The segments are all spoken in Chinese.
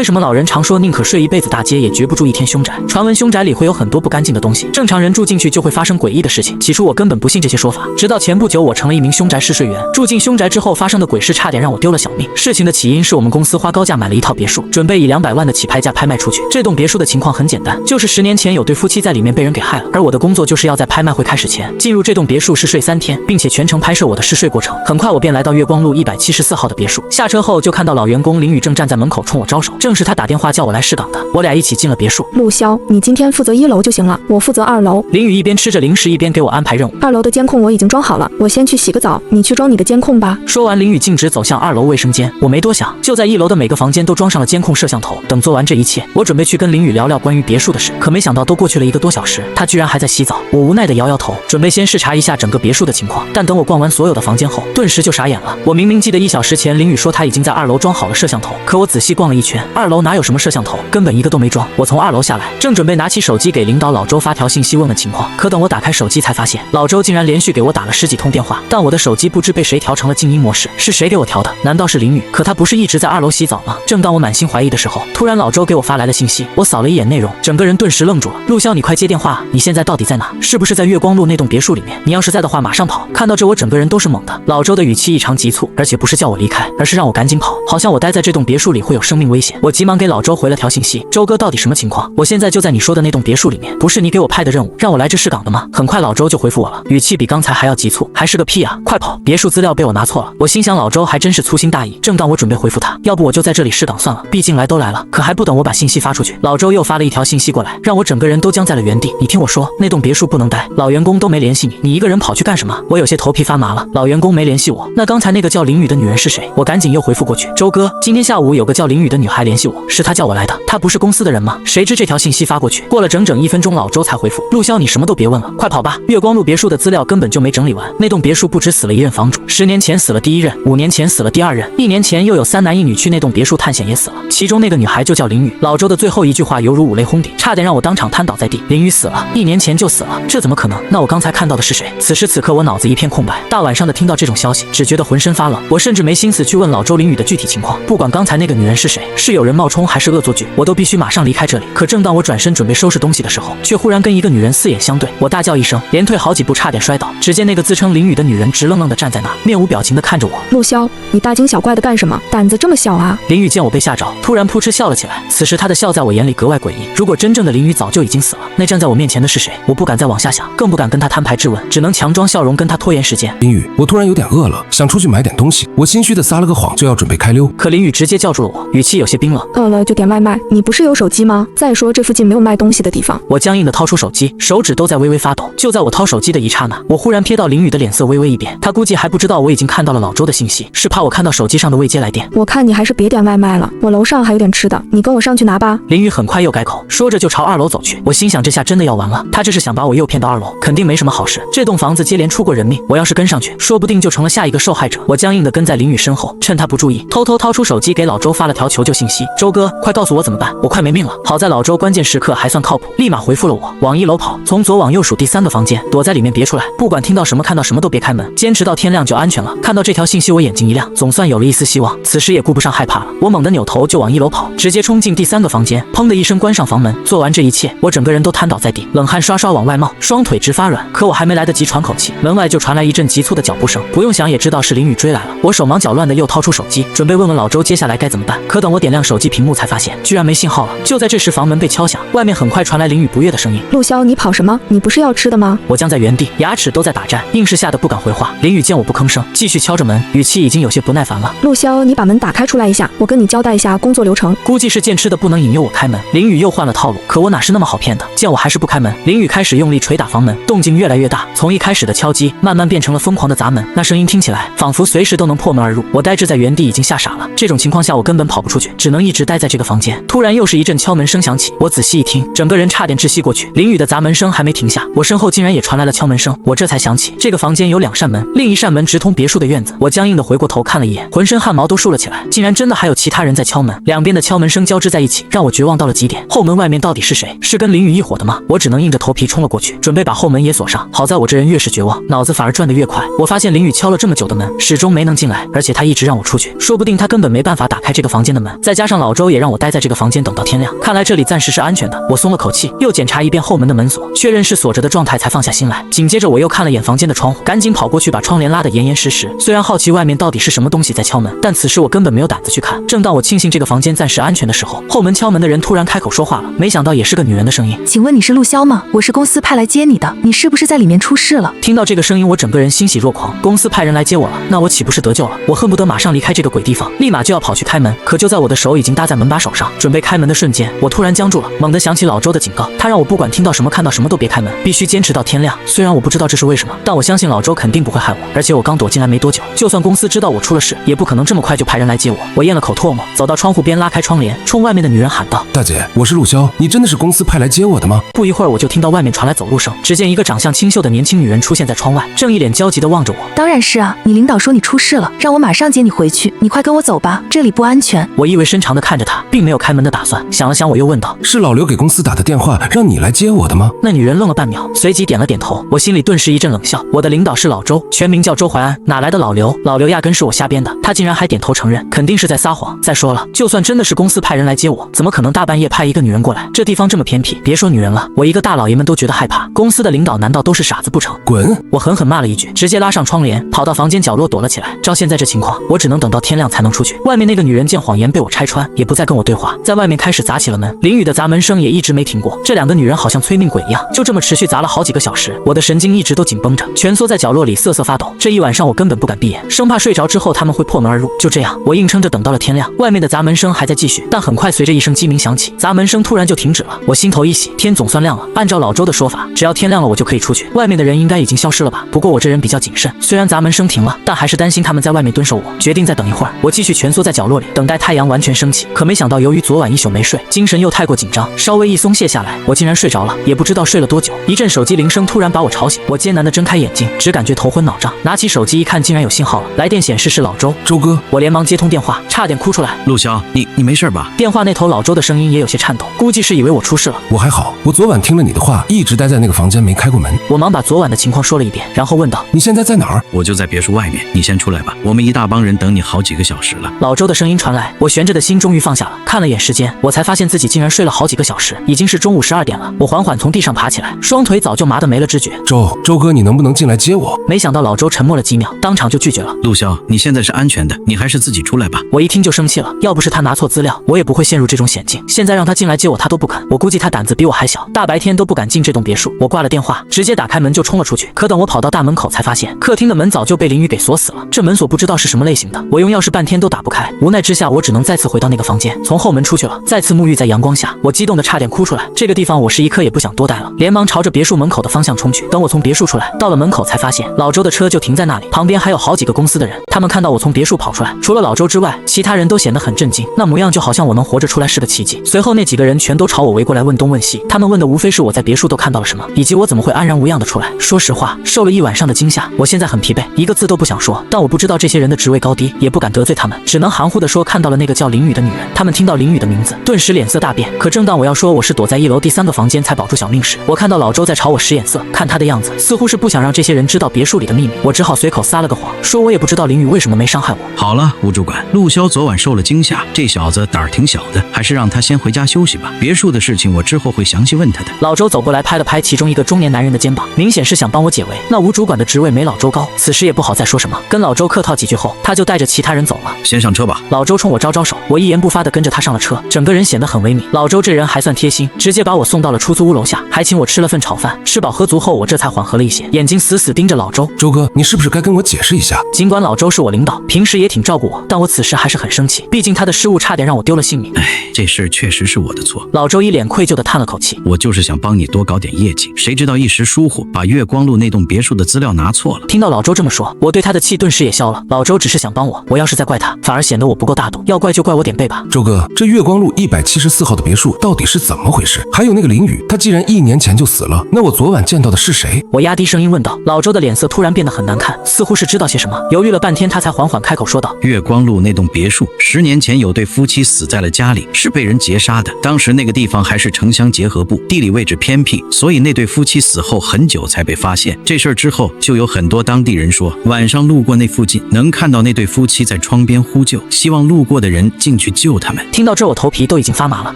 为什么老人常说宁可睡一辈子大街，也绝不住一天凶宅？传闻凶宅里会有很多不干净的东西，正常人住进去就会发生诡异的事情。起初我根本不信这些说法，直到前不久我成了一名凶宅试睡员，住进凶宅之后发生的鬼事差点让我丢了小命。事情的起因是我们公司花高价买了一套别墅，准备以200万的起拍价拍卖出去。这栋别墅的情况很简单，就是10年前有对夫妻在里面被人给害了，而我的工作就是要在拍卖会开始前进入这栋别墅试睡3天，并且全程拍摄我的试睡过程。很快我便来到月光路174号的别墅，下车后就看到老员工林宇正站在门口冲我招手，正是他打电话叫我来试岗的。我俩一起进了别墅。陆潇，你今天负责1楼就行了，我负责2楼。林宇一边吃着零食一边给我安排任务。2楼的监控我已经装好了，我先去洗个澡，你去装你的监控吧。说完，林宇径直走向2楼卫生间。我没多想，就在1楼的每个房间都装上了监控摄像头。等做完这一切，我准备去跟林宇聊聊关于别墅的事，可没想到都过去了1个多小时，他居然还在洗澡。我无奈地摇摇头，准备先视察一下整个别墅的情况。但等我逛完所有的房间后，顿时就傻眼了。我明明记得1小时前林宇说他已经在2楼装好了摄像头，可我仔细逛了一圈，2楼哪有什么摄像头，根本一个都没装。我从2楼下来，正准备拿起手机给领导老周发条信息问问情况，可等我打开手机才发现，老周竟然连续给我打了10几通电话，但我的手机不知被谁调成了静音模式。是谁给我调的？难道是林宇？可他不是一直在2楼洗澡吗？正当我满心怀疑的时候，突然老周给我发来了信息。我扫了一眼内容，整个人顿时愣住了。陆潇，你快接电话，你现在到底在哪？是不是在月光路那栋别墅里面？你要是在的话马上跑。看到这我整个人都是懵的。老周的语气异常急促，而且不是叫我离开，而是让我赶紧跑，好像我待在这栋别墅里会有生命危险。我急忙给老周回了条信息，周哥到底什么情况？我现在就在你说的那栋别墅里面，不是你给我派的任务让我来这试岗的吗？很快老周就回复我了，语气比刚才还要急促，还是个屁啊，快跑，别墅资料被我拿错了。我心想老周还真是粗心大意，正当我准备回复他，要不我就在这里试岗算了，毕竟来都来了。可还不等我把信息发出去，老周又发了一条信息过来，让我整个人都僵在了原地。你听我说，那栋别墅不能待，老员工都没联系你，你一个人跑去干什么？我有些头皮发麻了，老员工没联系我，那刚才那个叫林宇的女人是谁？我赶紧又回复过去，周哥，今天下午有个叫林宇的女孩联系我，是她叫我来的，她不是公司的人吗？谁知这条信息发过去，过了整整1分钟，老周才回复，陆潇，你什么都别问了，快跑吧，月光路别墅的资料根本就没整理完，那栋别墅不止死了1任房主，10年前死了第1任，5年前死了第2任，1年前又有3男1女去那栋别墅探险也死了，其中那个女孩就叫林宇。老周的最后一句话犹如五雷轰顶，差点让我当场瘫倒在地。林宇死了，1年前就死了，这怎么可能？那我刚才看到的是谁？此时此刻我脑子一片空白，大晚上的听到这种消息，只觉得浑身发冷。我甚至没心思去问老周林宇的具体情况，不管刚才那个女人是谁，是有人冒充还是恶作剧，我都必须马上离开这里。可正当我转身准备收拾东西的时候，却忽然跟一个女人4眼相对，我大叫一声，连退好几步，差点摔倒。只见那个自称林宇的女人直愣愣地站在那儿，面无表情地看着我。陆潇，你大惊小怪的干什么？胆子这么小啊？林宇见我被吓着，突然扑哧笑了起来。此时他的笑在我眼里格外诡异。如果真正的林宇早就已经死了，那站在我面前的是谁？我不敢再往下想，更不敢跟他摊牌质问，只能强装笑容跟他拖延时间。林宇，我突然有点饿了，想出去买点东西。我心虚的撒了个谎，就要准备开溜。可林宇直接叫住了我，语气有些冰冷。饿了就点外卖，你不是有手机吗？再说这附近没有卖东西的地方。我僵硬的掏出手机，手指都在微微发抖。就在我掏手机的一刹那，我忽然瞥到林宇的脸色微微一变，他估计还不知道我已经看到了老周的信息，是怕我看到手机上的未接来电。我看你还是别点外卖了，我楼上还有点吃的，你跟我上去拿吧。林宇很快又改口，说着就朝2楼走去。我心想这下真的要完了，他这是想把我诱骗到2楼，肯定没什么好事。这栋房子接连出过人命，我要是跟上去，说不定就成了下一个受害者。我僵硬的跟在林宇身后，趁他不注意，偷偷掏出手机给老周发了条求救信息，周哥，快告诉我怎么办，我快没命了。好在老周关键时刻还算靠谱，立马回复了我，往1楼跑，从左往右数第3个房间，躲在里面别出来，不管听到什么看到什么都别开门，坚持到天亮就安全了。看到这条信息我眼睛一亮，总算有了一丝希望。此时也顾不上害怕了，我猛地扭头就往1楼跑，直接冲进第3个房间，砰的一声关上房门。做完这一切，我整个人都瘫倒在地，冷汗刷刷往外冒，双腿直发软。可我还没来得及喘口气，门外就传来一阵急促的脚步声，不用想也知道是林宇追来了。我手忙脚乱的又掏出手机，准备问问老周接下来该怎么办。可等我点亮手机屏幕才发现，居然没信号了。就在这时，房门被敲响，外面很快传来林宇不悦的声音：陆潇，你跑什么？你不是要吃的吗？我僵在原地，牙齿都在打颤，硬是吓得不敢回话。林宇见我不吭声，继续敲着门，语气已经有些不耐烦了：陆潇，你把门打开出来一下，我跟你交代一下工作流程。估计是见吃的不能引诱我开门，林宇又换了套路。可我哪是那么好骗的？见我还是不开门，林宇开始用力捶打房门，动静越来越大，从一开始的敲击慢慢变成了疯狂的砸门，那声音听起来仿佛随时都能破门而入。我呆滞在原地已经吓傻了，这种情况下我根本跑不出去，只能一直待在这个房间。突然又是一阵敲门声响起，我仔细一听，整个人差点窒息过去。林宇的砸门声还没停下，我身后竟然也传来了敲门声，我这才想起这个房间有2扇门，另一扇门直通别墅的院子。我僵硬的回过头看了一眼，浑身汗毛都竖了起来，竟然真的还有其他人在敲门，两边的敲门声交织在一起，让我绝望到了极点。后门外面到底是谁？是跟林宇一伙的吗？我只能硬着头皮冲了过去，准备把后门也锁上。好在我这人越是绝望，脑子反而转得越快。我发现林宇敲了这么久的门，始终没能进来，而且他一直让我出去，说不定他根本没办法打开这个房间的门。再加上上老周也让我待在这个房间等到天亮，看来这里暂时是安全的。我松了口气，又检查一遍后门的门锁，确认是锁着的状态才放下心来。紧接着我又看了眼房间的窗户，赶紧跑过去把窗帘拉得严严实实。虽然好奇外面到底是什么东西在敲门，但此时我根本没有胆子去看。正当我庆幸这个房间暂时安全的时候，后门敲门的人突然开口说话了，没想到也是个女人的声音。请问你是陆潇吗？我是公司派来接你的，你是不是在里面出事了？听到这个声音，我整个人欣喜若狂。公司派人来接我了，那我岂不是得救了？我恨不得马上离开这个鬼地方，立马就要跑去开门。可就在我的手已经搭在门把手上，准备开门的瞬间，我突然僵住了，猛地想起老周的警告，他让我不管听到什么看到什么都别开门，必须坚持到天亮。虽然我不知道这是为什么，但我相信老周肯定不会害我。而且我刚躲进来没多久，就算公司知道我出了事，也不可能这么快就派人来接我。我咽了口唾沫，走到窗户边，拉开窗帘，冲外面的女人喊道：大姐，我是陆潇，你真的是公司派来接我的吗？不一会儿，我就听到外面传来走路声，只见一个长相清秀的年轻女人出现在窗外，正一脸焦急地望着我。当然是啊，你领导说你出事了，让我马上接你回去，你快跟我走吧，这里不安全。我意味深长地看着她，并没有开门的打算。想了想，我又问道：是老刘给公司打的电话，让你来接我的吗？那女人愣了半秒，随即点了点头。我心里顿时一阵冷笑，我的领导是老周，全名叫周怀安，哪来的老刘？老刘压根是我瞎编的，他竟然还点头承认，肯定是在撒谎。再说了，就算真的是公司派人来接我，怎么可能大半夜派一个女人过来？这地方这么偏僻，别说女人了，我一个大老爷们都觉得害怕。公司的领导难道都是傻子不成？滚！我狠狠骂了一句，直接拉上窗帘，跑到房间角落躲了起来。照现在这情况，我只能等到天亮才能出去。外面那个女人见谎言被我拆穿，也不再跟我对话，在外面开始砸起了门。淋雨的砸门声也一直没停过。这两个女人好像催命鬼一样，就这么持续砸了好几个小时。我的神经一直都紧绷着，蜷缩在角落里瑟瑟发抖。这一晚上我根本不敢闭眼，生怕睡着之后他们会破门而入。就这样，我硬撑着等到了天亮。外面的砸门声还在继续，但很快随着一声鸡鸣响起，砸门声突然就停止了。我心头一喜，天总算亮了。按照老周的说法，只要天亮了我就可以出去。外面的人应该已经消失了吧？不过我这人比较谨慎，虽然砸门声停了，但还是担心他们在外面蹲守我，决定再等一会儿。我继续蜷缩在角落里，等待太阳完全升起。可没想到，由于昨晚一宿没睡，精神又太过紧张，稍微一松懈下来，我竟然睡着了。也不知道睡了多久，一阵手机铃声突然把我吵醒。我艰难地睁开眼睛，只感觉头昏脑胀。拿起手机一看，竟然有信号了，来电显示是老周。周哥，我连忙接通电话，差点哭出来。陆潇，你没事吧？电话那头老周的声音也有些颤抖，估计是以为我出事了。我还好，我昨晚听了你的话，一直待在那个房间没开过门。我忙把昨晚的情况说了一遍，然后问道：你现在在哪儿？我就在别墅外面，你先出来吧，我们一大帮人等你好几个小时了。老周的声音传来，我悬着的心终于放下了。看了眼时间，我才发现自己竟然睡了好几个小时，已经是中午12点了。我缓缓从地上爬起来，双腿早就麻得没了知觉。周哥，你能不能进来接我？没想到老周沉默了几秒，当场就拒绝了。陆潇，你现在是安全的，你还是自己出来吧。我一听就生气了，要不是他拿错资料，我也不会陷入这种险境。现在让他进来接我，他都不肯。我估计他胆子比我还小，大白天都不敢进这栋别墅。我挂了电话，直接打开门就冲了出去。可等我跑到大门口，才发现客厅的门早就被淋雨给锁死了。这门锁不知道是什么类型的，我用钥匙半天都打不开。无奈之下，我只能再次回到那个房间，从后门出去了。再次沐浴在阳光下，我激动的差点哭出来。这个地方我是一刻也不想多待了，连忙朝着别墅门口的方向冲去。等我从别墅出来，到了门口才发现老周的车就停在那里，旁边还有好几个公司的人。他们看到我从别墅跑出来，除了老周之外，其他人都显得很震惊，那模样就好像我能活着出来是个奇迹。随后那几个人全都朝我围过来问东问西，他们问的无非是我在别墅都看到了什么，以及我怎么会安然无恙的出来。说实话，受了一晚上的惊吓，我现在很疲惫，一个字都不想说。但我不知道这些人的职位高低，也不敢得罪他们，只能含糊的说看到了那个叫林雨的女人。他们听到林雨的名字，顿时脸色大变。可正当我要说我是躲在1楼第3个房间才保住小命时，我看到老周在朝我使眼色，看他的样子，似乎是不想让这些人知道别墅里的秘密。我只好随口撒了个谎，说我也不知道林雨为什么没伤害我。好了，吴主管，陆潇昨晚受了惊吓，这小子胆儿挺小的，还是让他先回家休息吧。别墅的事情我之后会详细问他的。老周走过来拍了拍其中一个中年男人的肩膀，明显是想帮我解围。那吴主管的职位没老周高，此时也不好再说什么，跟老周客套几句后，他就带着其他人走了。先上车吧。老周冲我招招手，我一言不发的跟着他上了车，整个人显得很萎靡。老周这人还算贴心，直接把我送到了出租屋楼下，还请我吃了份炒饭。吃饱喝足后，我这才缓和了一些，眼睛死死盯着老周。周哥，你是不是该跟我解释一下？尽管老周是我领导，平时也挺照顾我，但我此时还是很生气，毕竟他的失误差点让我丢了性命。这事确实是我的错。老周一脸愧疚的叹了口气，我就是想帮你多搞点业绩，谁知道一时疏忽，把月光路那栋别墅的资料拿错了。听到老周这么说，我对他的气顿时也消了。老周只是想帮我，我要是再怪他，反而显得我不够大度。要怪就怪我点背吧。周哥，这月光路174号的别墅到底是怎么回事？还有那个林雨，他既然1年前就死了，那我昨晚见到的是谁？我压低声音问道。老周的脸色突然变得很难看，似乎是知道些什么，犹豫了半天，他才缓缓开口说道：月光路那栋别墅10年前有对夫妻死在了家里，是被人劫杀的。当时那个地方还是城乡结合部，地理位置偏僻，所以那对夫妻死后很久才被发现。这事儿之后，就有很多当地人说，晚上路过那附近能看到那对夫妻在窗边呼救，希望路过的人近去救他们。听到这，我头皮都已经发麻了。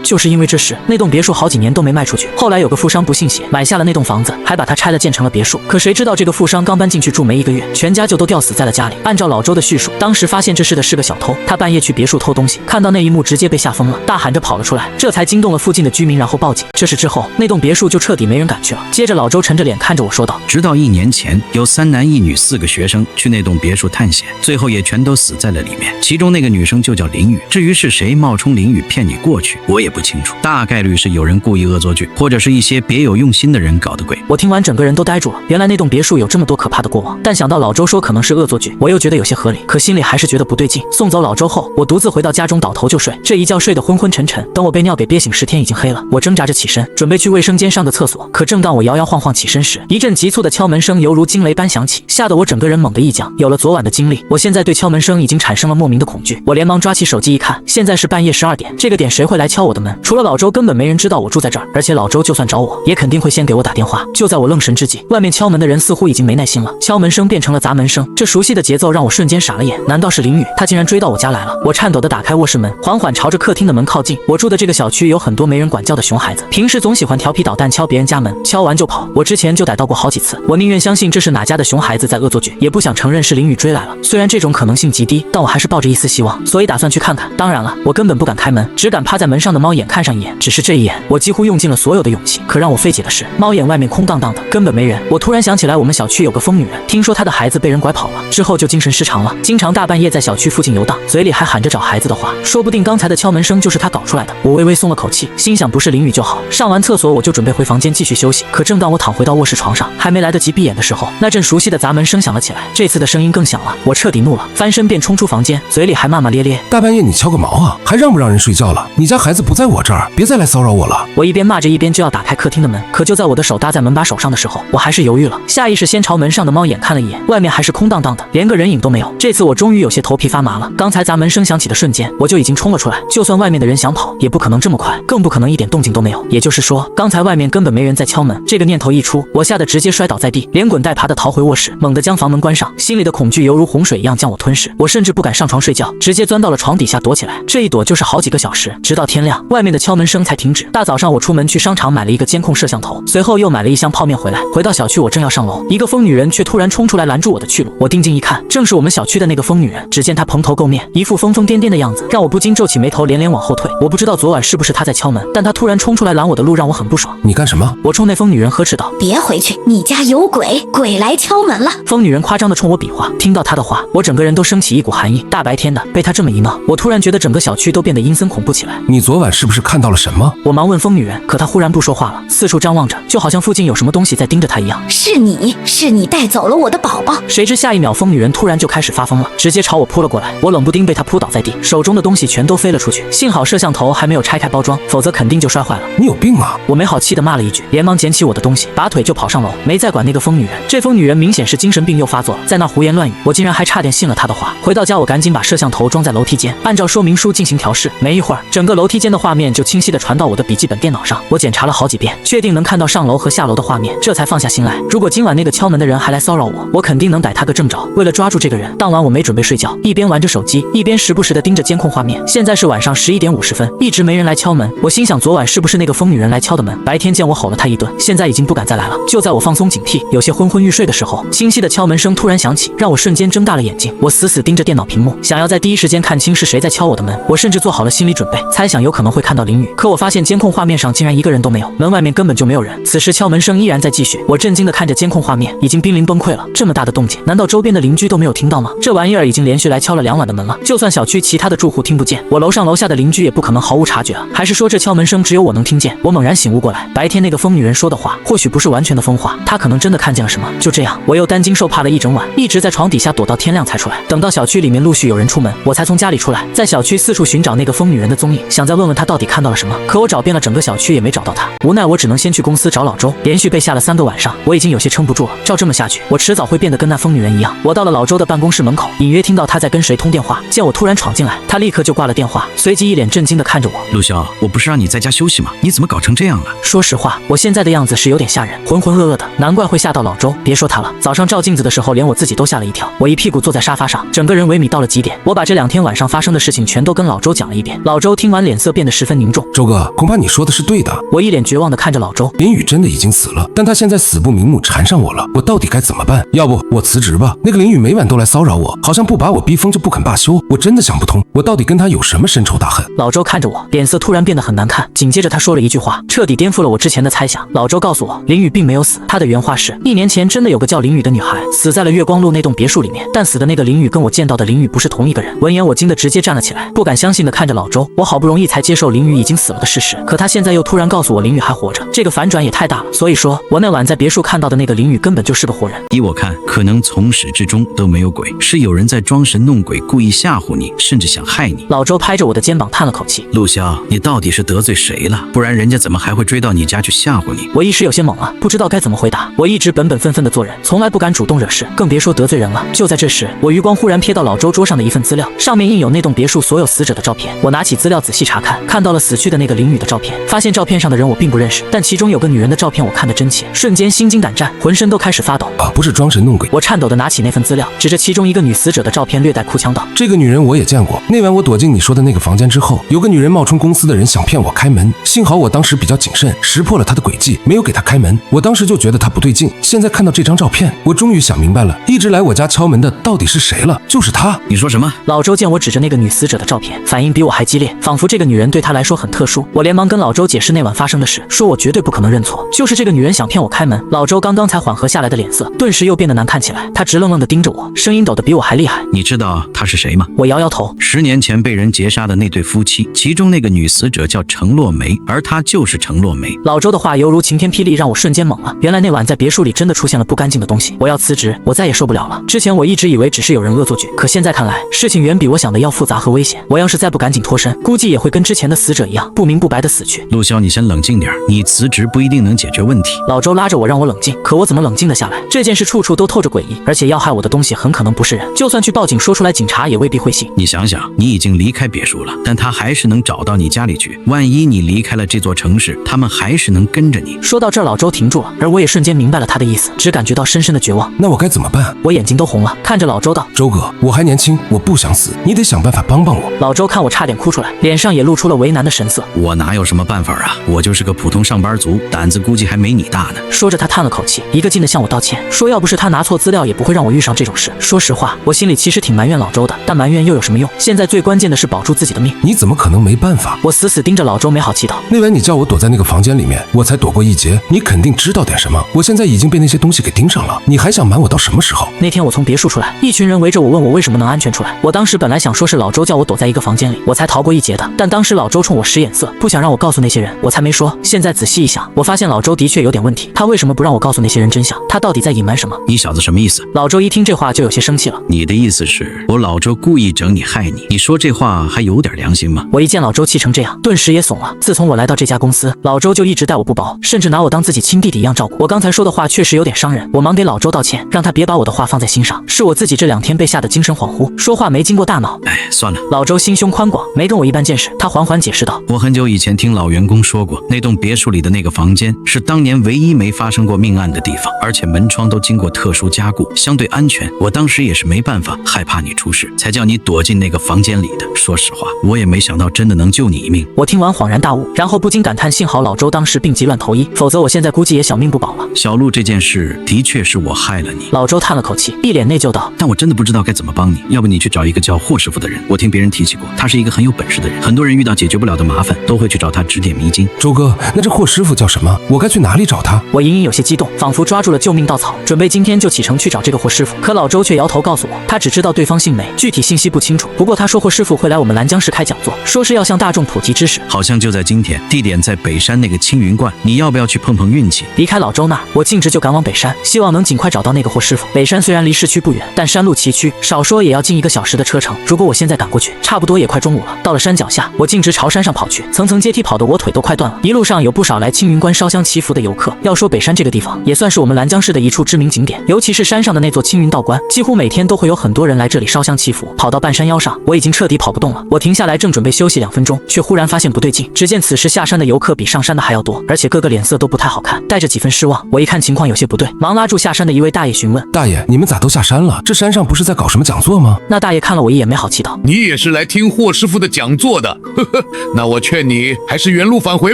就是因为这事，那栋别墅好几年都没卖出去。后来有个富商不信邪，买下了那栋房子，还把它拆了建成了别墅。可谁知道这个富商刚搬进去住没1个月，全家就都吊死在了家里。按照老周的叙述，当时发现这事的是个小偷，他半夜去别墅偷东西，看到那一幕直接被吓疯了，大喊着跑了出来，这才惊动了附近的居民，然后报警。这事之后，那栋别墅就彻底没人敢去了。接着老周沉着脸看着我说道：直到1年前，有3男1女4个学生去那栋别墅探险，最后也全都死在了里面。其中那个女生就叫林雨，至于是谁冒充林雨骗你过去，我也不清楚，大概率是有人故意恶作剧，或者是一些别有用心的人搞的鬼。我听完整个人都呆住了，原来那栋别墅有这么多可怕的过往，但想到老周说可能是恶作剧，我又觉得有些合理，可心里还是觉得不对劲。送走老周后，我独自回到家中倒头就睡，这一觉睡得昏昏沉沉。等我被尿给憋醒时，天已经黑了。我挣扎着起身，准备去卫生间上个厕所，可正当我摇摇晃晃起身时，一阵急促的敲门声犹如惊雷般响起，吓得我整个人猛地一僵。有了昨晚的经历，我现在对敲门声已经产生了莫名的恐惧。我连忙抓起手机一看，现在是半夜12点，这个点谁会来敲我的门？除了老周，根本没人知道我住在这儿，而且老周就算找我，也肯定会先给我打电话。就在我愣神之际，外面敲门的人似乎已经没耐心了，敲门声变成了砸门声，这熟悉的节奏让我瞬间傻了眼。难道是林雨？她竟然追到我家来了！我颤抖地打开卧室门，缓缓朝着客厅的门靠近。我住的这个小区有很多没人管教的熊孩子，平时总喜欢调皮捣蛋敲别人家门，敲完就跑。我之前就逮到过好几次，我宁愿相信这是哪家的熊孩子在恶作剧，也不想承认是林雨追来了。虽然这种可能性极低，但我还是抱着一丝希望，所以打算去看看。当然了，我根本不敢开门，只敢趴在门上的猫眼看上一眼。只是这一眼，我几乎用尽了所有的勇气。可让我费解的是，猫眼外面空荡荡的，根本没人。我突然想起来，我们小区有个疯女人，听说她的孩子被人拐跑了，之后就精神失常了，经常大半夜在小区附近游荡，嘴里还喊着找孩子的话，说不定刚才的敲门声就是她搞出来的。我微微松了口气，心想不是淋雨就好。上完厕所我就准备回房间继续休息，可正当我躺回到卧室床上，还没来得及闭眼的时候，那阵熟悉的砸门声响了起来，这次的声音更响了。我彻底怒了，翻身便冲出房间，嘴里还骂骂咧咧：大半夜你敲个毛啊，还让不让人睡觉了？你家孩子不在我这儿，别再来骚扰我了。我一边骂着一边就要打开客厅的门，可就在我的手搭在门把手上的时候，我还是犹豫了，下意识先朝门上的猫眼看了一眼，外面还是空荡荡的，连个人影都没有。这次我终于有些头皮发麻了，刚才砸门声响起的瞬间，我就已经冲了出来，就算外面的人想跑，也不可能这么快，更不可能一点动静都没有。也就是说，刚才外面根本没人在敲门。这个念头一出，我吓得直接摔倒在地，连滚带爬的逃回卧室，猛地将房门关上，心里的恐惧犹如洪水一样将我吞噬。我甚至不敢上床睡觉，直接钻到了床底下躲起来，这一躲就是好几个小时，直到天亮，外面的敲门声才停止。大早上我出门去商场买了一个监控摄像头，随后又买了一箱泡面回来。回到小区，我正要上楼，一个疯女人却突然冲出来拦住我的去路。我定睛一看，正是我们小区的那个疯女人。只见她蓬头垢面，一副疯疯癫癫的样子，让我不禁皱起眉头，连连往后退。我不知道昨晚是不是她在敲门，但她突然冲出来拦我的路，让我很不爽。你干什么？我冲那疯女人呵斥道：别回去，你家有鬼，鬼来敲门了。疯女人夸张地冲我比划，听到她的话，我整个人都升起一股寒意。大白天的被她这么一闹，我突然觉得整个小区都变得阴森恐怖起来。你昨晚是不是看到了什么？我忙问疯女人，可她忽然不说话了，四处张望着，就好像附近有什么东西在盯着她一样。是你带走了我的宝宝。谁知下一秒，疯女人突然就开始发疯了，直接朝我扑了过来。我冷不丁被她扑倒在地，手中的东西全都飞了出去。幸好摄像头还没有拆开包装，否则肯定就摔坏了。你有病啊！我没好气地骂了一句，连忙捡起我的东西，拔腿就跑上楼，没再管那个疯女人。这疯女人明显是精神病又发作了，在那胡言乱语，我竟然还差点信了她的话。回到家，我赶紧把摄像头装在楼梯间，按照说明书进行调试。没一会儿，整个楼梯间的画面就清晰地传到我的笔记本电脑上。我检查了好几遍，确定能看到上楼和下楼的画面，这才放下心来。如果今晚那个敲门的人还来骚扰我，我肯定能逮他个正着。为了抓住这个人，当晚我没准备睡觉，一边玩着手机，一边时不时地盯着监控画面。现在是晚上11点50分，一直没人来敲门。我心想，昨晚是不是那个疯女人来敲的门？白天见我吼了她一顿，现在已经不敢再来了。就在我放松警惕，有些昏昏欲睡的时候，清晰的敲门声突然响起，让我瞬间睁大了眼睛。我死死盯着电脑屏幕，想要在第一时间看清是谁在敲我的门。我甚至做好了心理准备，猜想有可能会看到淋雨。可我发现监控画面上竟然一个人都没有，门外面根本就没有人。此时敲门声依然在继续，我震惊地看着监控画面，已经濒临崩溃了。这么大的动静，难道周边的邻居都没有听到吗？这玩意儿已经连续来敲了2晚的门了，就算小区其他的住户听不见，我楼上楼下的邻居也不可能毫无察觉啊。还是说这敲门声只有我能听见？我猛然醒悟过来，白天那个疯女人说的话或许不是完全的疯话，她可能真的看见了什么。就这样，我又担惊受怕了一整晚，一直在床底下躲到天亮才出来。等到小区里面陆续有人出门，我才从家里出来，在小区四处寻找那个疯女人的踪影，想再问问她到底看到了什么。可我找遍了整个小区也没找到她，无奈我只能先去公司找老周。连续被吓了3个晚上，我已经有些撑不住了。照这么下去，我迟早会变得跟那疯女人一样。我到了老周的办公室门口，隐约听到他在跟谁通电话。见我突然闯进来，他立刻就挂了电话，随即一脸震惊地看着我。陆潇，我不是让你在家休息吗？你怎么搞成这样了？说实话，我现在的样子是有点吓人，浑浑噩噩的，难怪会吓到老周。别说他了，早上照镜子的时候，连我自己都吓了一跳。我一屁股坐在沙发上，整个人萎靡到了极点。我把这2天晚上发生的事情全都跟老周讲了一遍。老周听完脸色变得十分凝重。周哥，恐怕你说的是对的。我一脸绝望地看着老周。林雨真的已经死了，但他现在死不瞑目缠上我了，我到底该怎么办？要不我辞职吧？那个林雨每晚都来骚扰我，好像不把我逼疯就不肯罢休。我真的想不通，我到底跟他有什么深仇大恨？老周看着我，脸色突然变得很难看。紧接着他说了一句话，彻底颠覆了我之前的猜想。老周告诉我，林雨并没有死。他的原话是：1年前真的有个叫林雨的女孩死在了月光路那栋别墅里面，但死的那个林雨跟我见到的林雨不是同一个人。闻言我惊得直接站了起来，不敢相信地看着老周。我好不容易才接受林雨已经死了的事实，可他现在又突然告诉我林雨还活着，这个反转也太大了。所以说我那晚在别墅看到的那个林雨根本就是个活人。依我看，可能从始至终都没有鬼，是有人在装神弄鬼，故意吓唬你，甚至想害你。老周拍着我的肩膀叹了口气，陆潇，你到底是得罪谁了？不然人家怎么还会追到你家去吓唬你？我一时有些懵了，不知道该怎么回答。我一直本本分分的做人，从来不敢主动惹事，更别说得罪人了。就在这时，我余光忽然瞥到老周桌上的一份资料，上面印有那栋别墅所有死者的照片。我拿起资料仔细查看，看到了死去的那个林雨的照片，发现照片上的人我并不认识，但其中有个女人的照片我看得真切，瞬间心惊胆战，浑身都开始发抖。不是装神弄鬼。我颤抖地拿起那份资料，指着其中一个女死者的照片，略带哭腔道：这个女人我也见过，那晚我躲进你说的那个房间之后，有个女人冒充公司的人想骗我开门，幸好我当时比较谨慎，识破了她的诡计，没有给她开门。我当时就觉得她不对劲，现在看到这张照片，我终于想明白了，一直来我家敲门的到底是谁了，就是她。你说什么？老周见我指着那个女死者的照片，反应比我还激烈，仿佛这个女人对他来说很特殊。我连忙跟老周解释那晚发生的事，说我绝对不可能认错，就是这个女人想骗我开门。老周刚刚才缓和下来的脸色顿时又变得难看起来，他直愣愣地盯着我，声音抖得比我还厉害。你知道她是谁吗？我摇摇头。10年前被人劫杀的那对夫妻，其中那个女死者叫程洛梅，而她就是程洛梅。老周的话犹如晴天霹雳，让我瞬间懵了。原来那晚在别墅里真的出现了不干净的东西。我要辞职，我再也受不了了。之前我一直以为只是有人恶作剧，可现在看来，事情远比我想的要复杂和危险。我要是再不赶紧脱身，估计也会跟之前的死者一样，不明不白的死去。陆潇，你先冷静点，你辞职不一定能解决问题。老周拉着我让我冷静，可我怎么冷静得下来？这件事处处都透着诡异，而且要害我的东西很可能不是人，就算去报警说出来，警察也未必会信。你想想，你已经离开别墅了，但他还是能找到你家里去。万一你离开了这座城市，他们还是能跟着你。说到这儿，老周停住了，而我也瞬间明白了他的意思，只感觉到深深的绝望。那我该怎么办？我眼睛都红了，看着老周道：周哥，我还年轻，我不想死，你得想办法帮帮我。老周看我差点哭出来，脸上也露出了为难的神色。我哪有什么办法啊？我就是个普通上班族，胆子估计还没你大呢。说着他叹了口气，一个劲地向我道歉，说要不是他拿错资料，也不会让我遇上这种事。说实话，我心里其实挺埋怨老周的，但埋怨又有什么用？现在最关键的是保住自己的命。你怎么可能没办法？我死死盯着老周，没好气道：那晚你叫我躲在那个房间里面，我才躲过一劫，你肯定知道点什么。我现在已经被那些东西给盯上了，你还想瞒我到什么时候？那天我从别墅出来，一群人围着我，问我为什么能安全出来。我当时本来想说是老周叫我躲在一个房间里，我才逃过一劫的，但当时老周冲我使眼色，不想让我告诉那些人，我才没说。现在仔细一想，我发现老周的确有点问题，他为什么不让我告诉那些人真相？他到底在隐瞒什么？你小子什么意思？老周一听这话就有些生气了。你的意思是我老周故意整你害你？你说这话还有点良心吗？我一见老周气成这样，顿时也怂了。自从我来到这家公司，老周就一直待我不薄，甚至拿我当自己亲弟弟一样照顾。我刚才说的话确实有点伤人，我忙给老周道歉，让他别把我的话放在心上。是我自己这2天被吓得精神恍惚，说话没经过大脑。算了。老周心胸宽广，没跟我一般见识，他缓缓解释道：我很久以前听老员工说过，那栋别墅里的那个房间是当年唯一没发生过命案的地方，而且门窗都经过特殊加固，相对安全。我当时也是没办法，害怕你出事，才叫你躲进那个房间里的。说实话，我也没想到真的能救你一命。我听完恍然大悟，然后不禁感叹，幸好老周当时病急乱投医，否则我现在估计也小命不保了。小陆，这件事的确是我害了你。老周叹了口气，一脸内疚道：但我真的不知道该怎么帮你，要不你去找一个叫霍师傅的人，我听别人提起过，他是一个很有本事的人，很多人遇到解决不了的麻烦都会去找他指点迷津。周哥，那这霍师傅叫什么？我该去哪里找他？我隐隐有些激动，仿佛抓住了救命稻草，准备今天就启程去找这个霍师傅。可老周却摇头告诉我，他只知道对方姓梅，具体信息不清楚。不过他说霍师傅会来我们兰江市开讲座，说是要向大众普及知识。好像就在今天，地点在北山那个青云观，你要不要去碰碰运气？离开老周那，我径直就赶往北山，希望能尽快找到那个霍师傅。北山虽然离市区不远，但山路崎岖，少说也要近1个小时的车程。如果我现在赶过去，差不多也快中午了。到了山脚下，我径直朝山上跑去，层层阶梯跑得我腿都快断了。一路上有不少来青云观烧香祈福的游客。要说北山这个地方，也算是我们兰江市的一处知名景点，尤其是山上的那座青云道观，几乎每天都会有很多人来这里烧香祈福。跑到半山腰上，我已经彻底跑不动了。我停下来，正准备休息2分钟，却忽然发现不对劲。只见此时下山的游客比上山的还要多，而且个个脸色都不太好看，带着几分失望。我一看情况有些不对，忙拉住下山的一位大爷询问：大爷，你们咋都下山了？这山上不是在搞什么讲座吗？那大爷看了我一眼，没好气道：你也也是来听霍师傅的讲座的。呵呵，那我劝你还是原路返回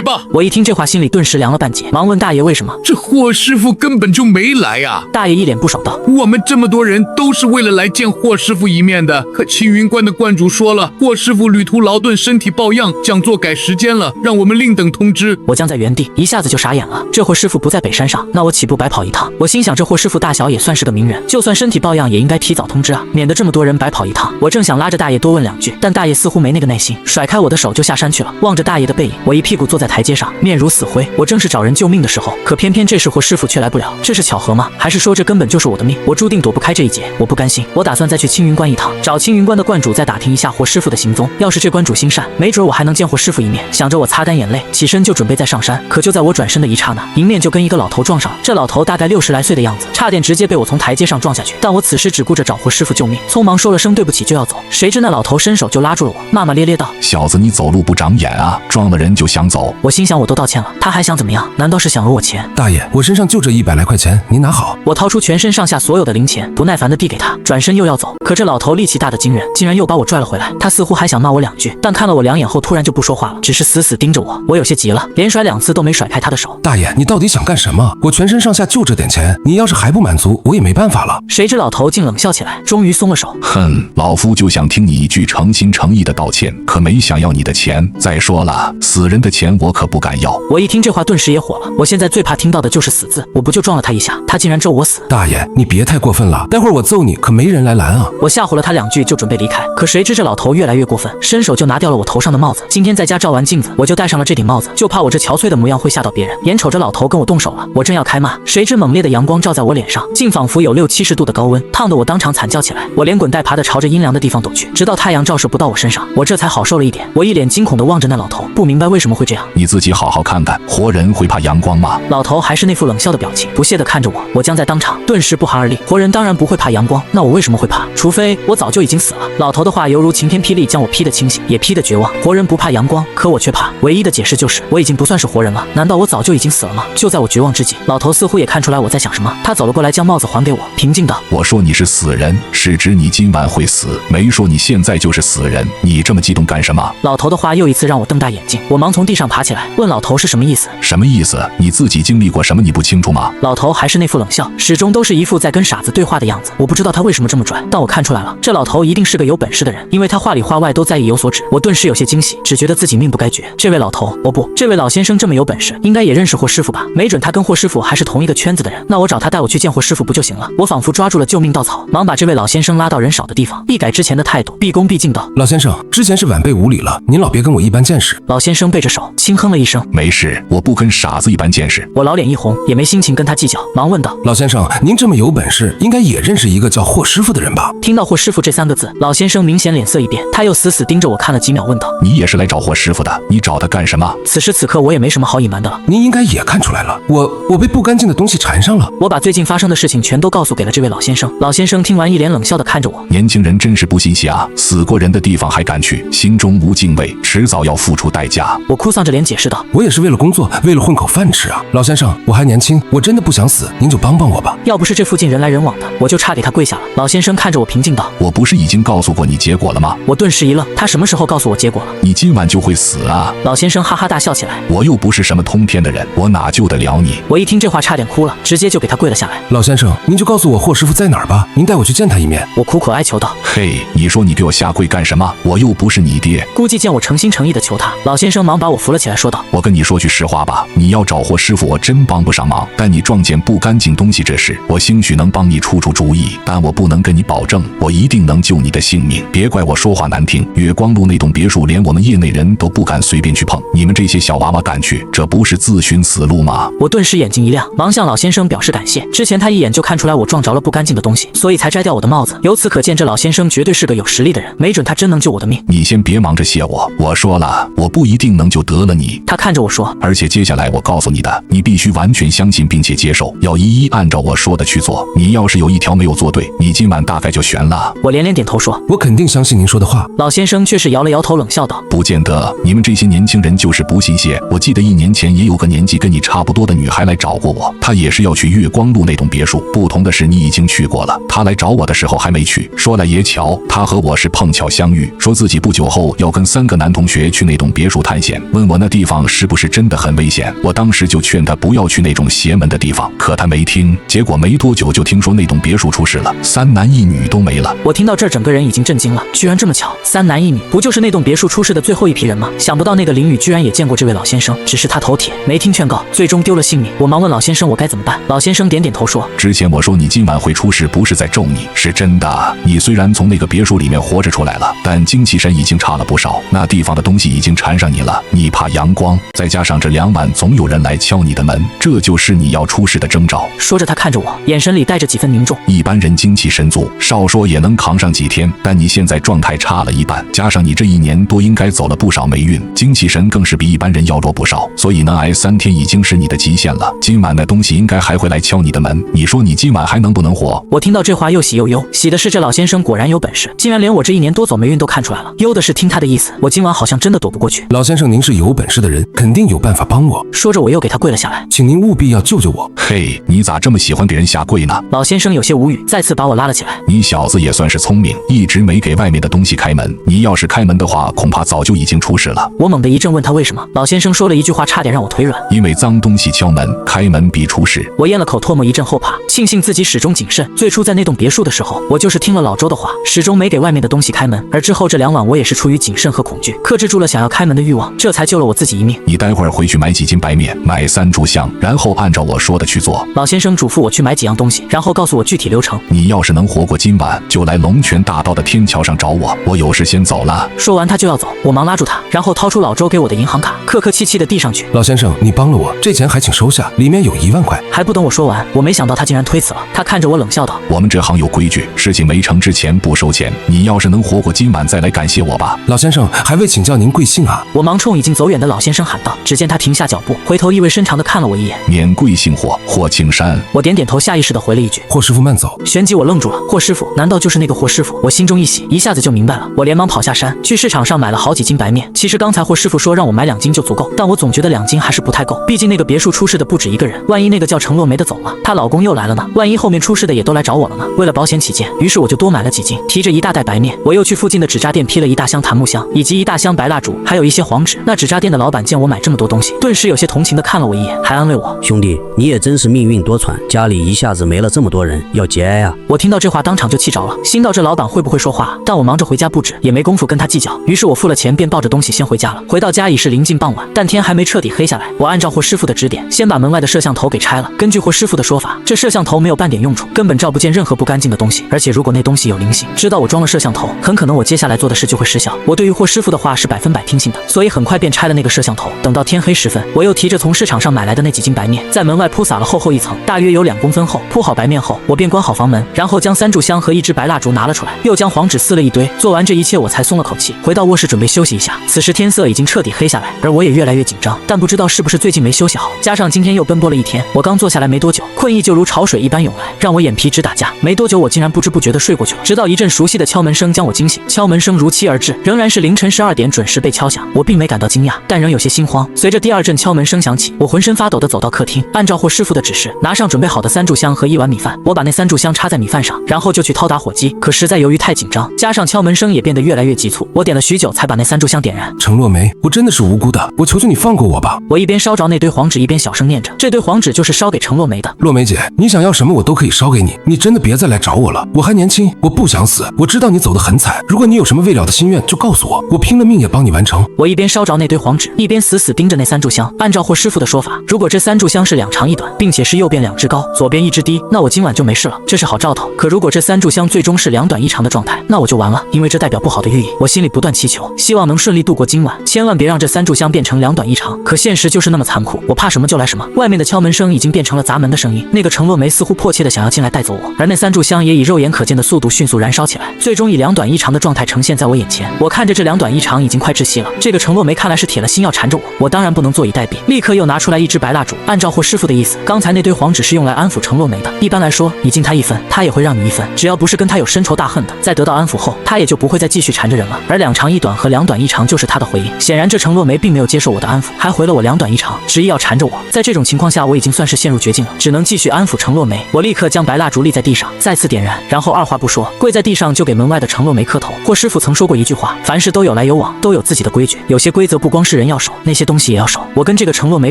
吧。我一听这话，心里顿时凉了半截，忙问大爷为什么。这霍师傅根本就没来呀！大爷一脸不爽道：我们这么多人都是为了来见霍师傅一面的，可青云观的观主说了，霍师傅旅途劳顿，身体抱恙，讲座改时间了，让我们另等通知。我僵在原地，一下子就傻眼了。这霍师傅不在北山上，那我岂不白跑一趟？我心想，这霍师傅大小也算是个名人，就算身体抱恙，也应该提早通知啊，免得这么多人白跑一趟。我正想拉着大爷多问两句，但大爷似乎没那个耐心，甩开我的手就下山去了。望着大爷的背影，我一屁股坐在台阶上，面如死灰。我正是找人救命的时候，可偏偏这时霍师傅却来不了，这是巧合吗？还是说这根本就是我的命？我注定躲不开这一劫。我不甘心，我打算再去青云观一趟，找青云观的观主再打听一下霍师傅的行踪。要是这观主心善，没准我还能见霍师傅一面。想着我擦干眼泪，起身就准备再上山。可就在我转身的一刹那，迎面就跟一个老头撞上了。这老头大概60来岁的样子，差点直接被我从台阶上撞下去。但我此时只顾着找霍师傅救命，匆忙说了声对不起就要走，谁知那老头伸手就拉住了我，骂骂咧咧道：小子，你走路不长眼啊，撞了人就想走。我心想我都道歉了，他还想怎么样？难道是想讹我钱？大爷，我身上就这100来块钱，您拿好。我掏出全身上下所有的零钱，不耐烦地递给他，转身又要走。可这老头力气大得惊人，竟然又把我拽了回来。他似乎还想骂我两句，但看了我两眼后突然就不说话了，只是死死盯着我。我有些急了，连甩2次都没甩开他的手。大爷，你到底想干什么？我全身上下就这点钱，你要是还不满足，我也没办法了。谁知老头竟冷笑起来，终于松了手。哼，老夫就想听你一句诚心诚意的道歉，可没想要你的钱。再说了，死人的钱我可不敢要。我一听这话顿时也火了，我现在最怕听到的就是死字，我不就撞了他一下，他竟然咒我死。大爷，你别太过分了，待会儿我揍你可没人来拦啊。我吓唬了他2句就准备离开，可谁知这老头越来越过分，伸手就拿掉了我头上的帽子。今天在家照完镜子，我就戴上了这顶帽子，就怕我这憔悴的模样会吓到别人。眼瞅着老头跟我动手了，我正要开骂，谁知猛烈的阳光照在我脸上，竟仿佛有60、70度的高温，烫得我当场惨叫起来。我连滚带爬的朝着阴凉的地方躲去，直到太阳照射不到我身上，我这才好受了一点。我一脸惊恐地望着那老头，不明白为什么会这样。你自己好好看看，活人会怕阳光吗？老头还是那副冷笑的表情，不屑地看着我。我僵在当场，顿时不寒而栗。活人当然不会怕阳光，那我为什么会怕？除非我早就已经死了。老头的话犹如晴天霹雳，将我劈得清醒，也劈得绝望。活人不怕阳光，可我却怕。唯一的解释就是我已经不算是活人了。难道我早就已经死了吗？就在我绝望之际，老头似乎也看出来我在想什么，他走了过来，将帽子还给我，平静道：我说你是死人，是指你今晚会死，没说你现在就是死人。你这么激动干什么？老头的话又一次让我瞪大眼睛，我忙从地上爬起来，问老头是什么意思？什么意思？你自己经历过什么你不清楚吗？老头还是那副冷笑，始终都是一副在跟傻子对话的样子。我不知道他为什么这么拽，但我看出来了，这老头一定是个有本事的人，因为他话里话外都在意有所指。我顿时有些惊喜，只觉得自己命不该绝。这位老头，哦不，这位老先生这么有本事，应该也认识霍师傅吧？没准他跟霍师傅还是同一个圈子的人。那我找他带我去见霍师傅不就行了？我仿佛抓住了救命稻草，忙把这位老先生拉到人少的地方，一改之前的态度，毕恭毕敬道：老先生，之前是晚辈无礼了，您老别跟我一般见识。老先生背着手轻哼了一声：没事，我不跟傻子一般见识。我老脸一红，也没心情跟他计较，忙问道：老先生，您这么有本事，应该也认识一个叫霍师傅的人吧？听到霍师傅这3个字，老先生明显脸色一变，他又死死盯着我看了几秒，问道：你也是来找霍师傅的？你找他干什么？此时此刻我也没什么好隐瞒的了，您应该也看出来了，我被不干净的东西缠上了。我把最近发生的事情全都告诉给了这位老先生。老先生听完一脸冷笑的看着我：年轻人真是不信邪啊，死过人的地方还敢去，心中无敬畏，迟早要付出代价。我哭丧着脸解释道：我也是为了工作，为了混口饭吃啊。老先生，我还年轻，我真的不想死，您就帮帮我吧。要不是这附近人来人往的，我就差给他跪下了。老先生看着我平静道：我不是已经告诉过你结果了吗？我顿时一愣，他什么时候告诉我结果了？你今晚就会死啊！老先生哈哈大笑起来：我又不是什么通天的人，我哪救得了你？我一听这话差点哭了，直接就给他跪了下来。老先生，您就告诉我霍师傅在哪儿吧，您带我去见他一面。我苦苦哀求道：嘿，你说你给我下跪干什么？我又不是你爹。估计见我诚心诚意的求他，老先生忙把我扶了起来，说道：我跟你说句实话吧，你要找霍师傅我真帮不上忙，但你撞见不干净东西这事，我兴许能帮你出主意，但我不能跟你保证我一定能救你的性命。别怪我说话难听，月光路那栋别墅连我们业内人都不敢随便去碰，你们这些小娃娃敢去，这不是自寻死路吗？我顿时眼睛一亮，忙向老先生表示感谢。之前他一眼就看出来我撞着了不干净的东西，所以才摘掉我的帽子。由此可见，这老先生绝对是个有实力的人，没准他真能救我的命。你先别忙着谢我，我说了，我不一定能救得了你。他看着我说：而且接下来我告诉你的，你必须完全相信并且接受，要一一按照我说的去做。你要是有一条没有做对，你今晚大概就悬了。我连连点头说：我肯定相信您说的话。老先生却是摇了摇头，冷笑道：不见得，你们这些年轻人就是不信邪。我记得1年前也有个年纪跟你差不多的女孩来找过我，她也是要去月光路那栋别墅，不同的是你已经去过了，她来找我的时候还没去。说来也巧，她和我是碰碰巧相遇，说自己不久后要跟3个男同学去那栋别墅探险，问我那地方是不是真的很危险。我当时就劝他不要去那种邪门的地方，可他没听。结果没多久就听说那栋别墅出事了，3男1女都没了。我听到这儿，整个人已经震惊了，居然这么巧，3男1女，不就是那栋别墅出事的最后一批人吗？想不到那个林宇居然也见过这位老先生，只是他头铁，没听劝告，最终丢了性命。我忙问老先生我该怎么办，老先生点点头说，之前我说你今晚会出事，不是在咒你，是真的。你虽然从那个别墅里面活着出来了，但精气神已经差了不少，那地方的东西已经缠上你了。你怕阳光，再加上这2晚总有人来敲你的门，这就是你要出事的征兆。说着他看着我，眼神里带着几分凝重。一般人精气神足，少说也能扛上几天，但你现在状态差了一半，加上你这1年多应该走了不少霉运，精气神更是比一般人要弱不少，所以能挨3天已经是你的极限了。今晚那东西应该还会来敲你的门，你说你今晚还能不能活？我听到这话又喜又忧，喜的是这老先生果然有本事，竟然连我这1年多走霉运都看出来了；忧的是听他的意思，我今晚好像真的躲不过去。老先生，您是有本事的人，肯定有办法帮我。说着我又给他跪了下来，请您务必要救救我。嘿，你咋这么喜欢给人下跪呢？老先生有些无语，再次把我拉了起来。你小子也算是聪明，一直没给外面的东西开门，你要是开门的话，恐怕早就已经出事了。我猛地一怔，问他为什么。老先生说了一句话，差点让我腿软。因为脏东西敲门，开门必出事。我咽了口唾沫，一阵后怕，庆幸自己始终谨慎。最初在那栋别墅的时候，我就是听了老周的话，始终没给外面的东西开门，而之后这2晚我也是出于谨慎和恐惧，克制住了想要开门的欲望，这才救了我自己一命。你待会儿回去买几斤白面，买3炷香，然后按照我说的去做。老先生嘱咐我去买几样东西，然后告诉我具体流程。你要是能活过今晚，就来龙泉大道的天桥上找我，我有事先走了。说完他就要走，我忙拉住他，然后掏出老周给我的银行卡，客客气气的递上去。老先生，你帮了我，这钱还请收下，里面有1万块。还不等我说完，我没想到他竟然推辞了。他看着我冷笑道，我们这行有规矩，事情没成之前不收钱，你要是能活过今晚再来感谢我吧。老先生，还未请教您贵姓啊？我忙冲已经走远的老先生喊道，只见他停下脚步，回头意味深长地看了我一眼。免贵姓霍青山。我点点头，下意识地回了一句，霍师傅慢走。旋即我愣住了，霍师傅难道就是那个霍师傅？我心中一喜，一下子就明白了。我连忙跑下山，去市场上买了好几斤白面。其实刚才霍师傅说让我买2斤就足够，但我总觉得2斤还是不太够，毕竟那个别墅出事的不止一个人，万一那个叫程洛梅的走了，她老公又来了呢？万一后面出事的也都来找我了呢？为了保险起见，于是我就多买了几斤。提着一大袋白面，我又去附近的纸扎店批了一大箱檀木香，以及一大箱白蜡烛，还有一些黄纸。那纸扎店的老板见我买这么多东西，顿时有些同情地看了我一眼，还安慰我，兄弟，你也真是命运多舛，家里一下子没了这么多人，要节哀啊。我听到这话当场就气着了，心道这老板会不会说话？但我忙着回家布置，也没工夫跟他计较。于是我付了钱，便抱着东西先回家了。回到家已是临近傍晚，但天还没彻底黑下来。我按照霍师傅的指点，先把门外的摄像头给拆了。根据霍师傅的说法，这摄像头没有半点用处，根本照不见任何不干净的东西。而且如果那东西有灵性，知道我装了摄像头，很可能我接下来做的事就会失效。我对于霍师傅的话是100%听信的，所以很快便拆了那个摄像头。等到天黑时分，我又提着从市场上买来的那几斤白面，在门外铺撒了厚厚一层，大约有2公分厚。铺好白面后，我便关好房门，然后将3炷香和1支白蜡烛拿了出来，又将黄纸撕了一堆。做完这一切，我才松了口气，回到卧室准备休息一下。此时天色已经彻底黑下来，而我也越来越紧张，但不知道是不是最近没休息好，加上今天又奔波了一天，我刚坐下来没多久，困意就如潮水一般涌来，让我眼皮直打架。没多久，我竟然不知不觉地睡过去了，直到一阵熟悉的敲门声将我惊醒。敲门声如期而至，仍然是凌晨12点准时被敲响。我并没感到惊讶，但仍有些心慌。随着第2阵敲门声响起，我浑身发抖地走到客厅，按照霍师傅的指示，拿上准备好的3炷香和1碗米饭。我把那3炷香插在米饭上，然后就去掏打火机。可实在由于太紧张，加上敲门声也变得越来越急促，我点了许久才把那3炷香点燃。程洛梅，我真的是无辜的，我求求你放过我吧。我一边烧着那堆黄纸，一边小声念着，这堆黄纸就是烧给程洛梅的。洛梅姐，你想要什么我都可以烧给你，你真的别再来找我了。我还年轻，我不想死。我知道你走得很惨，如果你有什么未了的心愿就告诉我，我拼了命也帮你完成。我一边烧着那堆黄纸，一边死死盯着那3炷香。按照霍师傅的说法，如果这3炷香是2长1短，并且是右边2支高，左边1支低，那我今晚就没事了，这是好兆头。可如果这3炷香最终是2短1长的状态，那我就完了，因为这代表不好的寓意。我心里不断祈求，希望能顺利度过今晚，千万别让这3炷香变成2短1长。可现实就是那么残酷，我怕什么就来什么。外面的敲门声已经变成了砸门的声音，那个程洛梅似乎迫切的想要进来带走我，而那3炷香也以肉眼可见的速度迅速燃烧起来，最终以2短1长的状态呈现在我眼前。我看着这2短1长已经快窒息了，这个程洛梅看来是铁了心要缠着我，我当然不能坐以待毙，立刻又拿出来1支白蜡烛。按照霍师傅的意思，刚才那堆黄纸是用来安抚程洛梅的。一般来说，你敬他1分，他也会让你1分，只要不是跟他有深仇大恨的，在得到安抚后，他也就不会再继续缠着人了。而2长1短和2短1长就是他的回应。显然这程洛梅并没有接受我的安抚，还回了我2短1长，执意要缠着我。在这种情况下，我已经算是陷入绝境了，只能继续安抚程洛梅。我立刻将白蜡烛立在地上，再次点燃，然后二话不说，跪在地上就给门外的程洛梅梅磕头。霍师傅曾说过一句话，凡事都有来有往，都有自己的规矩，有些规则不光是人要守，那些东西也要守。我跟这个程洛梅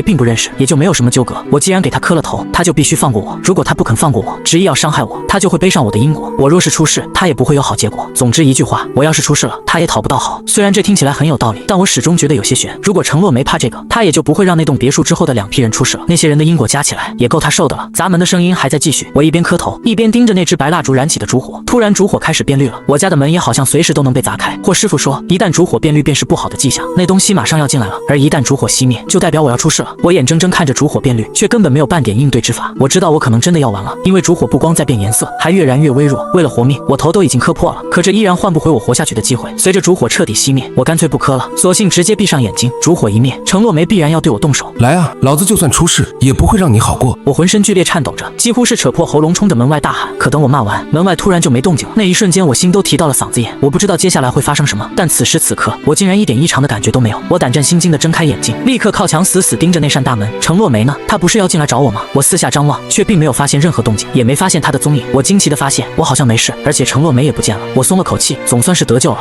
并不认识，也就没有什么纠葛。我既然给他磕了头，他就必须放过我。如果他不肯放过我，执意要伤害我，他就会背上我的因果。我若是出事，他也不会有好结果。总之一句话，我要是出事了，他也讨不到好。虽然这听起来很有道理，但我始终觉得有些悬。如果程洛梅怕这个，他也就不会让那栋别墅之后的2批人出事了。那些人的因果加起来也够他受的了。砸门的声音还在继续，我一边磕头，一边盯着那只白蜡烛燃起的烛火。突然烛火开始变绿了，我家的门也好像随时都能被砸开。霍师傅说，一旦烛火变绿便是不好的迹象，那东西马上要进来了。而一旦烛火熄灭，就代表我要出事了。我眼睁睁看着烛火变绿，却根本没有半点应对之法。我知道我可能真的要完了，因为烛火不光在变颜色，还越燃越微弱。为了活命，我头都已经磕破了，可这依然换不回我活下去的机会。随着烛火彻底熄灭，我干脆不磕了，索性直接闭上眼睛。烛火一灭，程洛梅必然要对我动手。来啊，老子就算出事，也不会让你好过。我浑身剧烈颤抖着，几乎是扯破喉咙冲着门外大喊。可等我骂完，门外突然就没动静了。那一瞬间，我心都提到了嗓子眼。我不知道接下来会发生什么，但此时此刻，我竟然一点异常的感觉都没有。我胆战心惊地睁开眼睛，立刻靠墙死死盯着那扇大门。程洛梅呢？她不是要进来找我吗？我四下张望，却并没有发现任何动静，也没发现她的踪影。我惊奇地发现，我好像没事，而且程洛梅也不见了。我松了口气，总算是得救了。